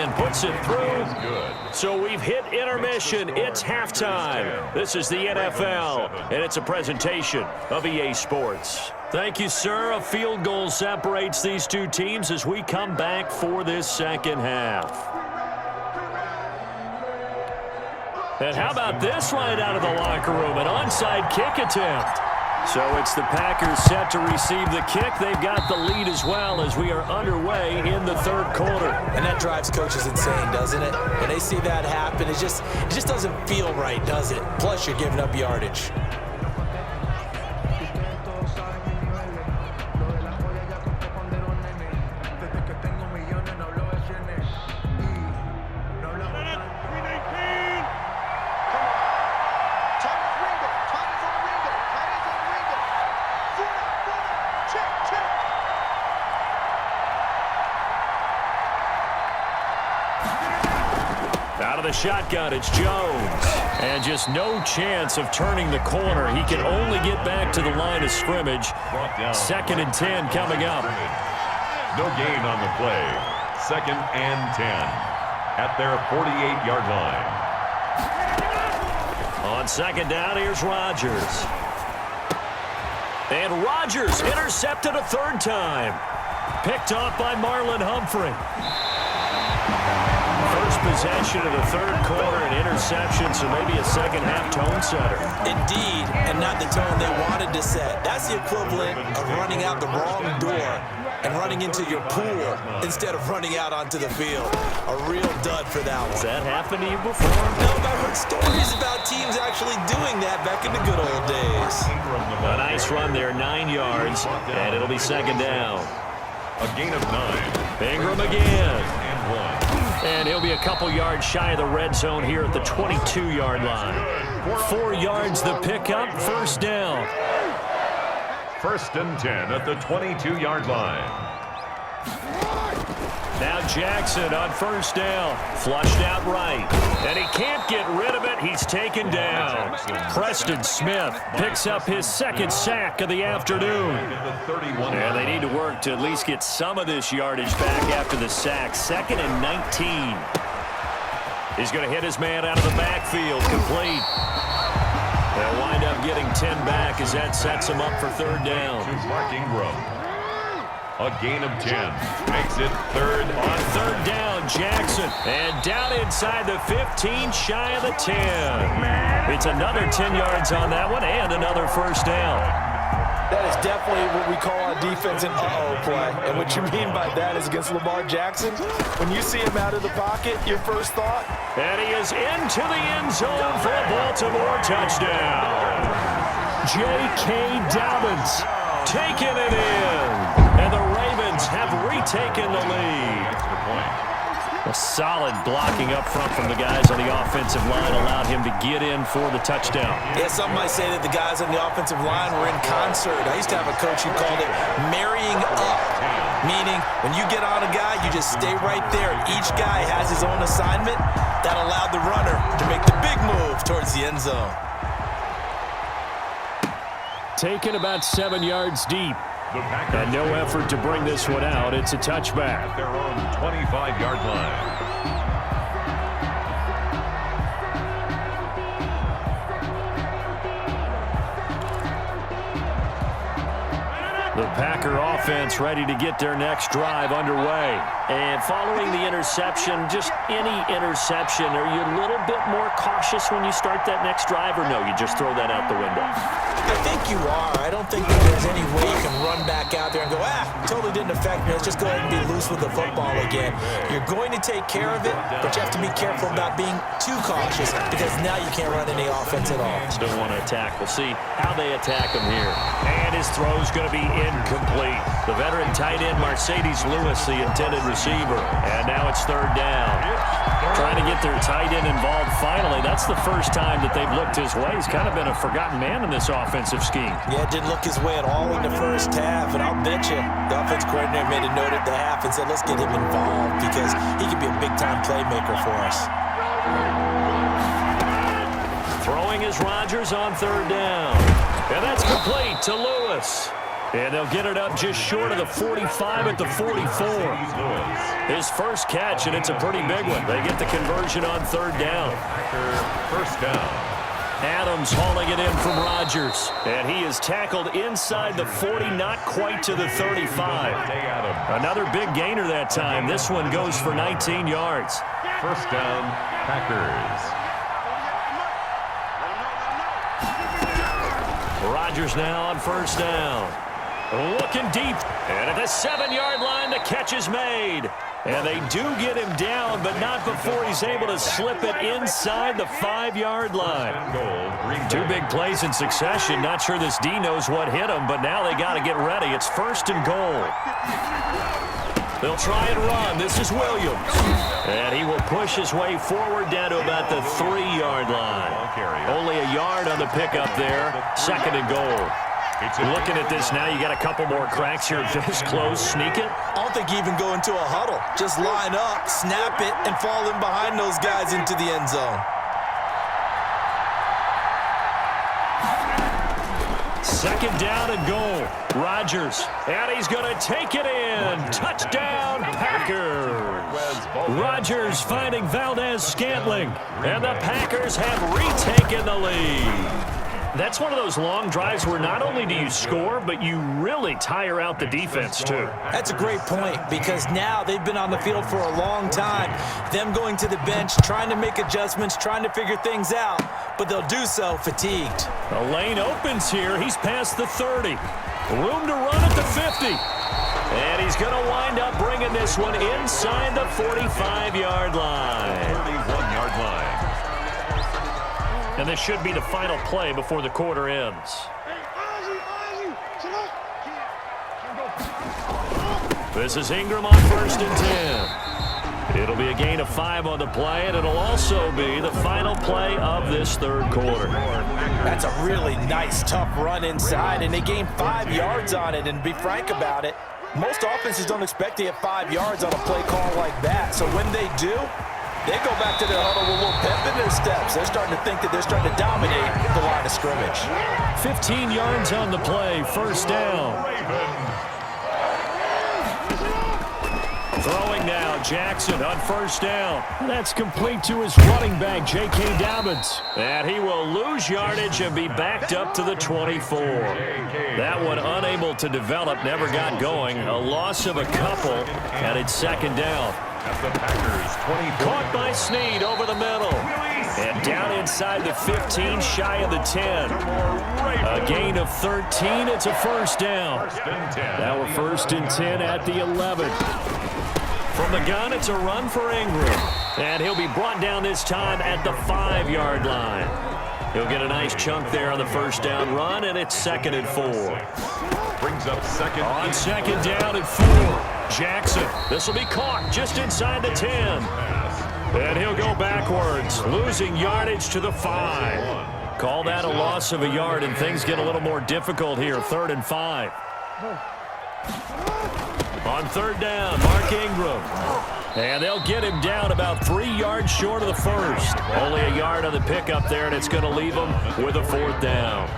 and puts it through. So we've hit intermission. It's halftime. This is the NFL, and it's a presentation of EA Sports. Thank you, sir. A field goal separates these two teams as we come back for this second half. And how about this right out of the locker room? An onside kick attempt. So it's the Packers set to receive the kick. They've got the lead as well as we are underway in the third quarter. And that drives coaches insane, doesn't it? When they see that happen, it just doesn't feel right, does it? Plus, you're giving up yardage. Out of the shotgun, it's Jones. And just no chance of turning the corner. He can only get back to the line of scrimmage. 2nd and 10 coming up. No gain on the play. 2nd and 10 at their 48-yard line. On 2nd down, here's Rodgers. And Rodgers intercepted a 3rd time. Picked off by Marlon Humphrey. First possession of the third quarter, an interception, so maybe a second-half tone setter. Indeed, and not the tone they wanted to set. That's the equivalent of running out the wrong door and running into your pool instead of running out onto the field. A real dud for that one. Has that happened to you before? No, but I've heard stories about teams actually doing that back in the good old days. A nice run there, 9 yards, and it'll be 2nd down. A gain of 9. Ingram again. And 1. And he'll be a couple yards shy of the red zone here at the 22-yard line. 4 yards the pickup, 1st down. 1st and 10 at the 22-yard line. Now Jackson on 1st down. Flushed out right. And he can't get rid of it. He's taken down. Preston Smith picks up his 2nd sack of the afternoon. And they need to work to at least get some of this yardage back after the sack. 2nd and 19. He's going to hit his man out of the backfield. Complete. They'll wind up getting 10 back as that sets him up for 3rd down. To Mark Ingram. A gain of 10. Makes it 3rd. On 3rd down, Jackson. And down inside the 15, shy of the 10. It's another 10 yards on that one and another 1st down. That is definitely what we call a defense and uh-oh play. And what you mean by that is against Lamar Jackson, when you see him out of the pocket, your first thought? And he is into the end zone for a Baltimore touchdown. J.K. Dobbins taking it in. And the Ravens have retaken the lead. A solid blocking up front from the guys on the offensive line allowed him to get in for the touchdown. Yeah, some might say that the guys on the offensive line were in concert. I used to have a coach who called it marrying up, meaning when you get on a guy, you just stay right there. Each guy has his own assignment. That allowed the runner to make the big move towards the end zone. Taken about 7 yards deep. And no effort to bring this one out. It's a touchback. At their own 25-yard line. The Packer offense ready to get their next drive underway. And following the interception, just any interception, are you a little bit more cautious when you start that next drive, or no, you just throw that out the window? I think you are. I don't think that there's any way you can run back out there and go, totally didn't affect me. Let's just go ahead and be loose with the football again. You're going to take care of it, but you have to be careful about being too cautious because now you can't run any offense at all. Still want to attack. We'll see how they attack him here. And his throw's going to be incomplete. The veteran tight end, Mercedes Lewis, the intended receiver. And now it's 3rd down. Trying to get their tight end involved finally. That's the first time that they've looked his way. He's kind of been a forgotten man in this offensive scheme. Yeah, didn't look his way at all in the first half. And I'll bet you the offense coordinator made a note at the half and said, let's get him involved because he could be a big-time playmaker for us. Throwing is Rodgers on 3rd down. And that's complete to Lewis. And they'll get it up just short of the 45 at the 44. His first catch, and it's a pretty big one. They get the conversion on third down. First down. Adams hauling it in from Rodgers. And he is tackled inside the 40, not quite to the 35. Another big gainer that time. This one goes for 19 yards. First down, Packers. Rodgers now on first down. Looking deep. And at the 7-yard line, the catch is made. And they do get him down, but not before he's able to slip it inside the 5-yard line. Two big plays in succession. Not sure this D knows what hit him, but now they got to get ready. It's first and goal. They'll try and run. This is Williams. And he will push his way forward down to about the 3-yard line. Only a yard on the pickup there. Second and goal. Looking at this now, you got a couple more cracks here. This close, sneak it. I don't think you even go into a huddle. Just line up, snap it, and fall in behind those guys into the end zone. Second down and goal. Rodgers, and he's going to take it in. Touchdown, Packers. Rodgers finding Valdez-Scantling, and the Packers have retaken the lead. That's one of those long drives where not only do you score, but you really tire out the defense, too. That's a great point, because now they've been on the field for a long time. Them going to the bench, trying to make adjustments, trying to figure things out, but they'll do so fatigued. The lane opens here. He's past the 30. Room to run at the 50. And he's going to wind up bringing this one inside the 45-yard line. 31-yard line. And this should be the final play before the quarter ends. This is Ingram on first and 10. It'll be a gain of 5 on the play, and it'll also be the final play of this third quarter. That's a really nice, tough run inside, and they gained 5 yards on it. And to be frank about it, most offenses don't expect to get 5 yards on a play call like that. So when they do, they go back to their huddle with a little pep in their steps. They're starting to think that they're starting to dominate the line of scrimmage. 15 yards on the play, first down. Throwing now, Jackson on first down. That's complete to his running back, J.K. Dobbins. And he will lose yardage and be backed up to the 24. That one unable to develop, never got going. A loss of a couple, and it's second down. At the Packers, 20. Caught by Snead over the middle. And down inside the 15, shy of the 10. A gain of 13, it's a first down. Now a first and 10 at the 11. From the gun, it's a run for Ingram. And he'll be brought down this time at the 5-yard line. He'll get a nice chunk there on the first down run, and it's second and 4. Brings up second. On second down and 4. Jackson, this will be caught just inside the 10. And he'll go backwards, losing yardage to the 5. Call that a loss of a yard, and things get a little more difficult here. Third and 5. On third down, Mark Ingram. And they'll get him down about 3 yards short of the first. Only a yard on the pickup there, and it's going to leave him with a fourth down.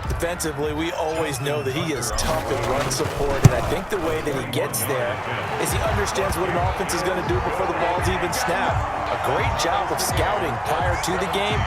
Defensively, we always know that he is tough in run support, and I think the way that he gets there is he understands what an offense is going to do before the ball's even snapped. A great job of scouting prior to the game,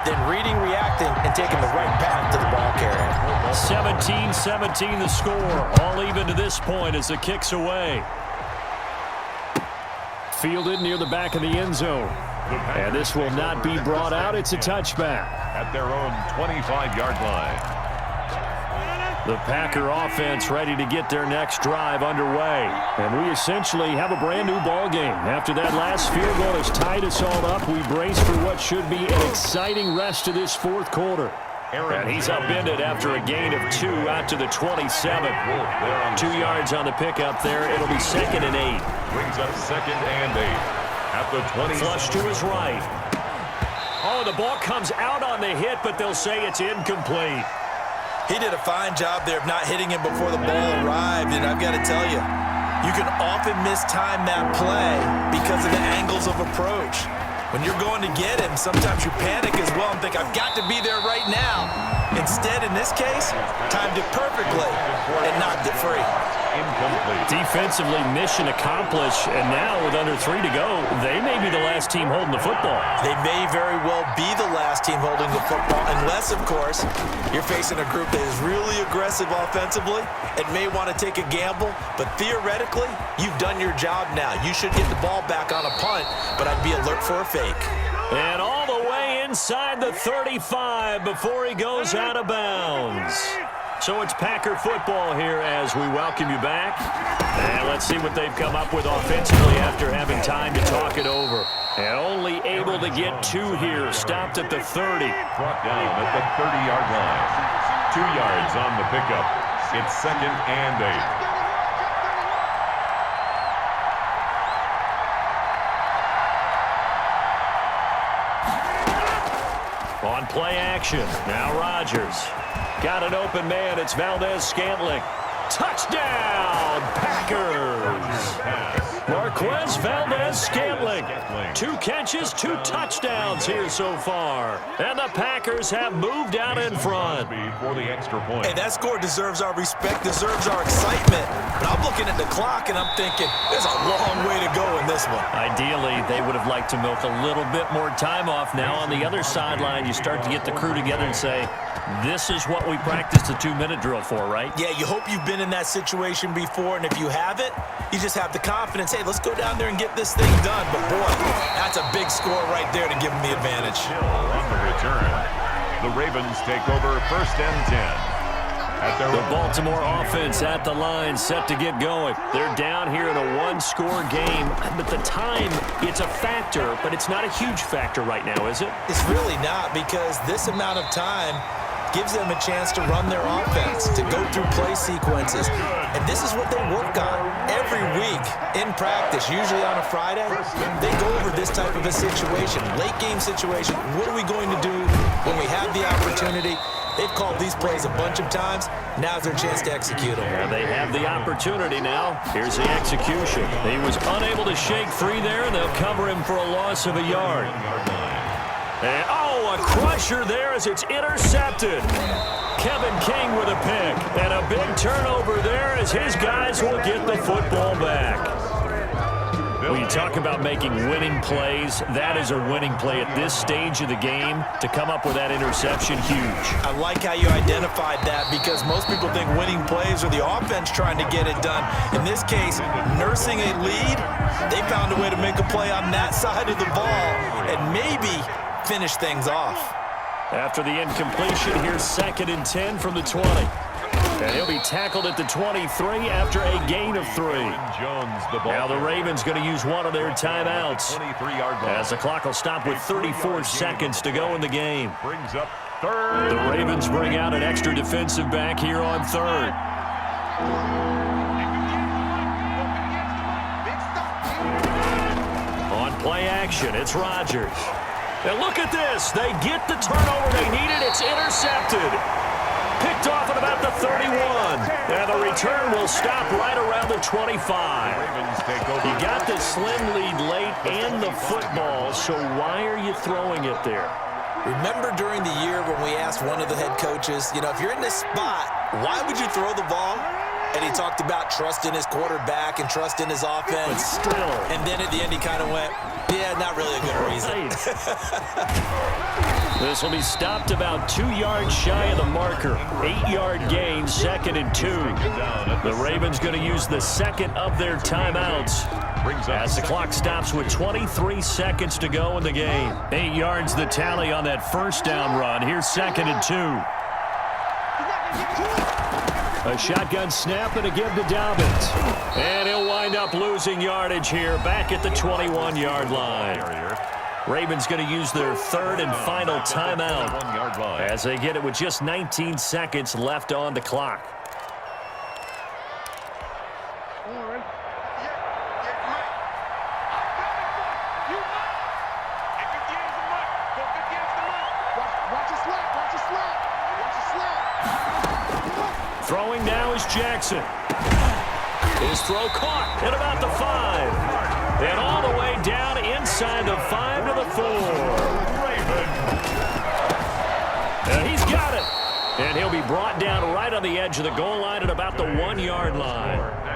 then reading, reacting, and taking the right path to the ball carrier. 17-17 the score, all even to this point as the kick's away. Fielded near the back of the end zone. And this will not be brought out. It's a touchback. At their own 25-yard line. The Packer offense ready to get their next drive underway. And we essentially have a brand new ball game. After that last field goal has tied us all up, we brace for what should be an exciting rest to this fourth quarter. And he's upended after a gain of 2 out to the 27. 2 yards on the pickup there. It'll be second and 8. Brings up second and 8. At the 20. Flush to his right. Oh, the ball comes out on the hit, but they'll say it's incomplete. He did a fine job there of not hitting him before the ball arrived, and I've got to tell you, you can often mistime that play because of the angles of approach. When you're going to get him, sometimes you panic as well and think, I've got to be there right now. Instead, in this case, timed it perfectly and knocked it free. Incomplete. Defensively, mission accomplished, and now with under 3 to go, they may be the last team holding the football. They may very well be the last team holding the football, unless, of course, you're facing a group that is really aggressive offensively and may want to take a gamble, but theoretically, you've done your job now. You should get the ball back on a punt, but I'd be alert for a fake. And all the way inside the 35 before he goes out of bounds. So it's Packer football here as we welcome you back. And let's see what they've come up with offensively after having time to talk it over. And only able to get 2 here. Stopped at the 30. Brought down at the 30-yard line. 2 yards on the pickup. It's 2nd and 8. On play action, now Rodgers. Got an open man, it's Valdez-Scantling. Touchdown, Packers! Marquez Valdez-Scantling. 2 catches, 2 touchdowns here so far. And the Packers have moved out in front. For the extra point. Hey, that score deserves our respect, deserves our excitement. But I'm looking at the clock, and I'm thinking, there's a long way to go in this one. Ideally, they would have liked to milk a little bit more time off. Now on the other sideline, you start to get the crew together and say, this is what we practiced the 2-minute drill for, right? Yeah, you hope you've been in that situation before, and if you haven't, you just have the confidence, hey, let's go down there and get this thing done. But, boy, that's a big score right there to give them the advantage. On the return, the Ravens take over 1st and 10. The Baltimore offense at the line, set to get going. They're down here in a 1-score game, but the time, it's a factor, but it's not a huge factor right now, is it? It's really not, because this amount of time gives them a chance to run their offense, to go through play sequences. And this is what they work on every week in practice, usually on a Friday. They go over this type of a situation, late game situation. What are we going to do when we have the opportunity? They've called these plays a bunch of times. Now's their chance to execute them. Yeah, they have the opportunity now. Here's the execution. He was unable to shake free there, and they'll cover him for a loss of a yard. And, a crusher there as it's intercepted. Kevin King with a pick. And a big turnover there as his guys will get the football back. When you talk about making winning plays, that is a winning play at this stage of the game. To come up with that interception, huge. I like how you identified that, because most people think winning plays are the offense trying to get it done. In this case, nursing a lead, they found a way to make a play on that side of the ball and maybe finish things off. After the incompletion, here's 2nd and 10 from the 20. And he'll be tackled at the 23 after a gain of 3. Now the Ravens going to use one of their timeouts, as the clock will stop with 34 seconds to go in the game. Brings up 3rd. The Ravens bring out an extra defensive back here on 3rd. On play action, it's Rodgers. And look at this. They get the turnover they needed. It's intercepted. Picked off at about the 31. And the return will stop right around the 25. You got the slim lead late and the football, so why are you throwing it there? Remember during the year when we asked one of the head coaches, if you're in this spot, why would you throw the ball? And he talked about trust in his quarterback and trust in his offense. But still. And then at the end he kind of went, yeah, not really a good reason. This will be stopped about 2 yards shy of the marker. 8-yard gain, 2nd and 2. The Ravens going to use the second of their timeouts as the clock stops with 23 seconds to go in the game. 8 yards the tally on that first down run. Here's 2nd and 2. A shotgun snap and a give to Dobbins. And he'll wind up losing yardage here back at the 21-yard line. Ravens going to use their 3rd and final timeout as they get it with just 19 seconds left on the clock. Throwing now is Jackson. His throw caught at about the 5. And all the way down inside the 5 to the 4. And he's got it. And he'll be brought down right on the edge of the goal line at about the 1-yard line.